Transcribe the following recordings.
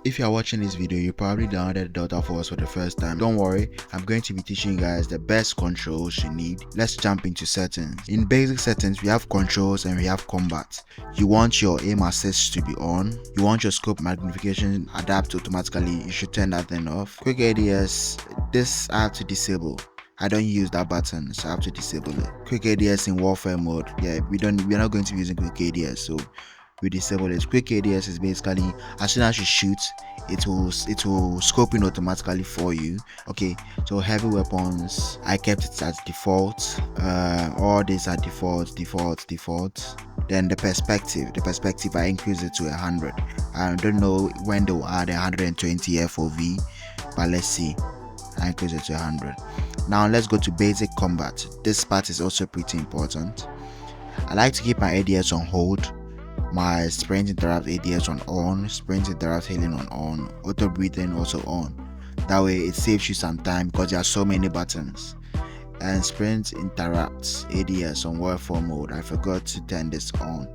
If you are watching this video, you probably downloaded Delta Force for the first time. Don't worry, I'm going to be teaching you guys the best controls you need. Let's jump into settings. In basic settings, we have controls and we have combat. You want your aim assist to be on. You want your scope magnification adapt automatically. You should turn that thing off. Quick ADS, this I have to disable. I don't use that button, so I have to disable it. Quick ADS in warfare mode. Yeah, we're not going to be using quick ADS, so we disable it. Quick ADS is basically as soon as you shoot, it will scope in automatically for you. Okay, so heavy weapons, I kept it as default. All these are default. Then the perspective I increased it to 100. I don't know when they will add 120 FOV, but let's see. I increase it to 100. Now let's go to basic combat. This part is also pretty important. I like to keep my ADS on hold, my sprint interrupt ADS on, sprint interrupt healing on, auto breathing also on. That way it saves you some time because there are so many buttons. And sprint interrupt ADS on warfare mode, I forgot to turn this on.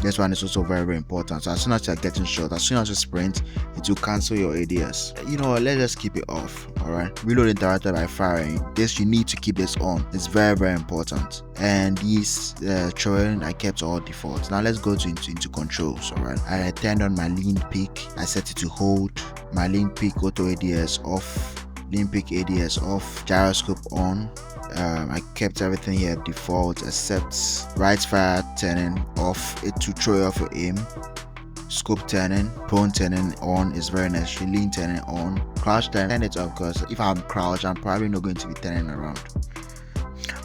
This one is also very important. So as soon as you're getting shot, as soon as you sprint, it will cancel your ADS. You know what, let's just keep it off. Alright, reload interrupted by firing. This, you need to keep this on. It's very important. And these throwing, I kept all default. Now let's go into controls. Alright, I turned on my lean peak. I set it to hold. My lean peak auto ADS off. Lean peak ADS off. Gyroscope on. I kept everything here default except right fire turning off, it to throw off your aim. Scope turning, prone turning on is very necessary. Lean turning on. Crouch turn it off because if I'm crouched, I'm probably not going to be turning around.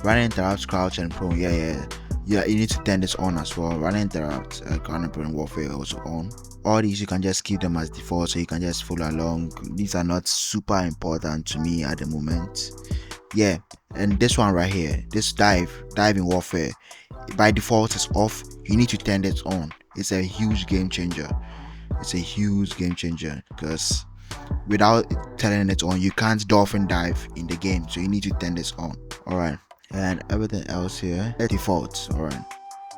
Running interrupts, crouch and prone. Yeah, you need to turn this on as well. Running interrupt, counter prone warfare also on. All these you can just keep them as default so you can just follow along. These are not super important to me at the moment. Yeah, and this one right here, this dive in warfare, by default is off. You need to turn this on. It's a huge game changer. Because without turning it on, you can't dolphin dive in the game, so you need to turn this on. Alright, and everything else here is default. Alright,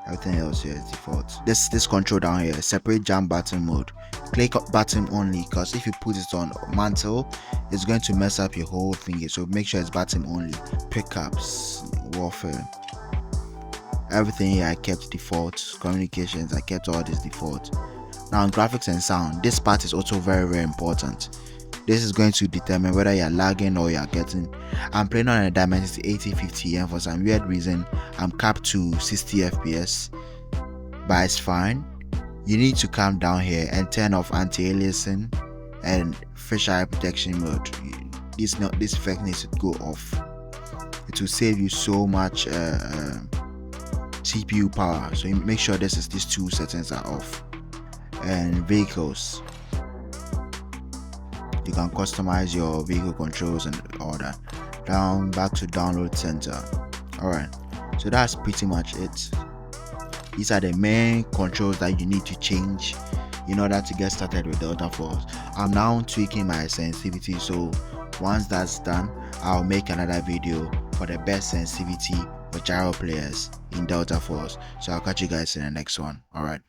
everything else here is default. This control down here, separate jump button mode, click button only, because if you put it on mantle, it's going to mess up your whole thingy. So make sure it's button only. Pickups, warfare, everything here I kept default. Communications, I kept all this default. Now graphics and sound, this part is also very important. This is going to determine whether you're lagging or you're getting. I'm playing on a Dimensity 8050 and for some weird reason I'm capped to 60 FPS, but it's fine. You need to calm down here and turn off anti-aliasing and fisheye protection mode. This effect needs to go off. It will save you so much CPU power. So you make sure these two settings are off. And vehicles, you can customize your vehicle controls and all that. Back to download center. Alright, so that's pretty much it. These are the main controls that you need to change in order to get started with Delta Force. I'm now tweaking my sensitivity, so once that's done, I'll make another video for the best sensitivity for gyro players in Delta Force. So I'll catch you guys in the next one. Alright.